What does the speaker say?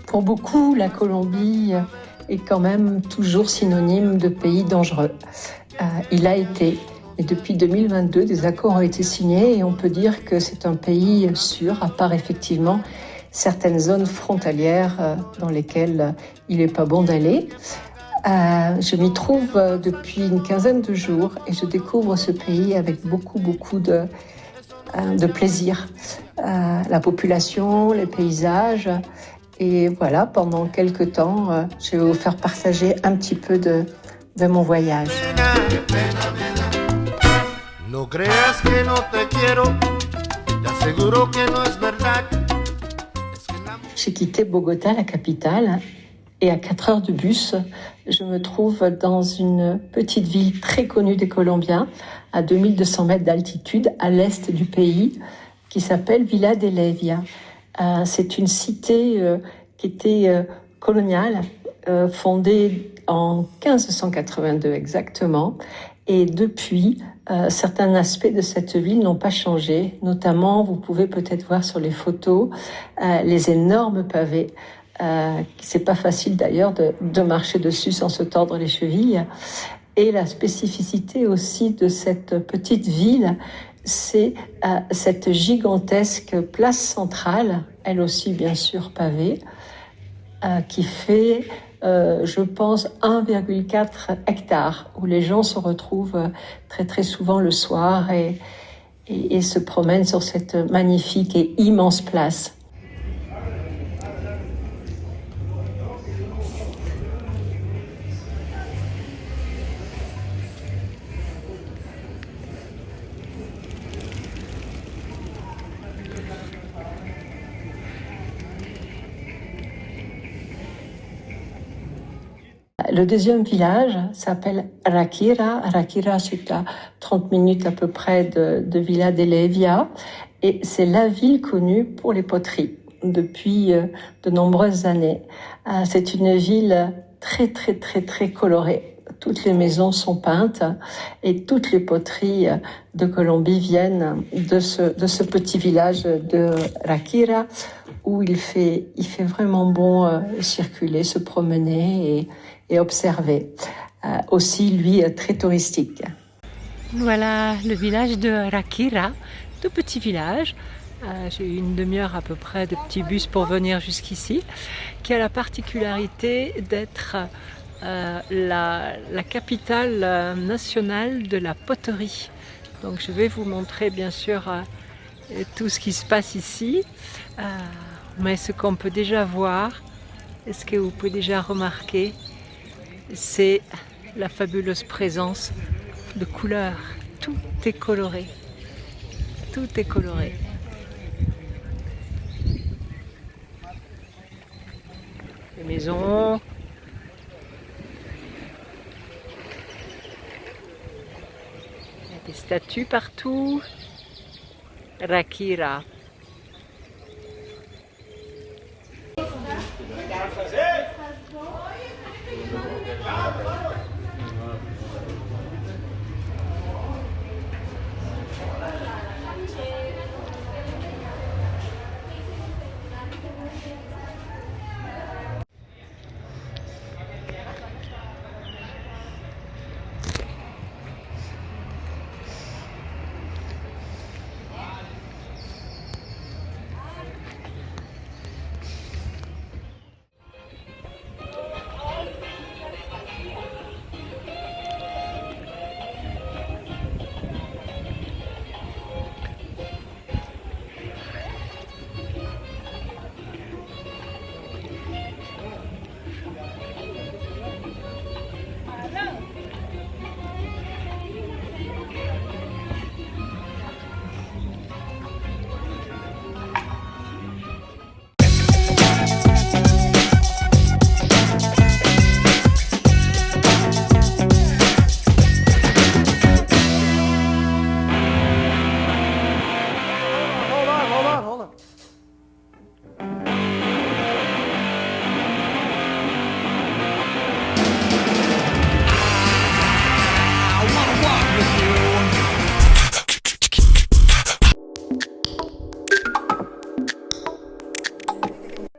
Pour beaucoup, la Colombie est quand même toujours synonyme de pays dangereux. Il a été. Et depuis 2022, des accords ont été signés et on peut dire que c'est un pays sûr, à part effectivement certaines zones frontalières dans lesquelles il n'est pas bon d'aller. Je m'y trouve depuis une quinzaine de jours et je découvre ce pays avec beaucoup de plaisir. La population, les paysages. Et voilà, pendant quelques temps, je vais vous faire partager un petit peu de mon voyage. No creas que no te quiero, te aseguro que no es verdad. J'ai quitté Bogota, la capitale, et à 4 heures de bus, je me trouve dans une petite ville très connue des Colombiens, à 2200 mètres d'altitude, à l'est du pays, qui s'appelle Villa de Leyva. C'est une cité qui était coloniale, fondée en 1582 exactement, et depuis, certains aspects de cette ville n'ont pas changé. Notamment, vous pouvez peut-être voir sur les photos les énormes pavés. C'est pas facile d'ailleurs de marcher dessus sans se tordre les chevilles. Et la spécificité aussi de cette petite ville, c'est cette gigantesque place centrale, elle aussi bien sûr pavée, qui fait je pense 1,4 hectares où les gens se retrouvent très très souvent le soir et se promènent sur cette magnifique et immense place. Le deuxième village s'appelle Ráquira. Ráquira, c'est à 30 minutes à peu près de Villa de Leyva. Et c'est la ville connue pour les poteries depuis de nombreuses années. C'est une ville très, très, très, très colorée. Toutes les maisons sont peintes et toutes les poteries de Colombie viennent de ce petit village de Ráquira où il fait vraiment bon circuler, se promener et observer. Aussi, lui, très touristique. Voilà le village de Ráquira, tout petit village. J'ai eu une demi-heure à peu près de petit bus pour venir jusqu'ici, qui a la particularité d'être la capitale nationale de la poterie. Donc je vais vous montrer bien sûr tout ce qui se passe ici, mais ce qu'on peut déjà voir, et ce que vous pouvez déjà remarquer, c'est la fabuleuse présence de couleurs. Tout est coloré. Tout est coloré. Les maisons. Il y a des statues partout. Ráquira.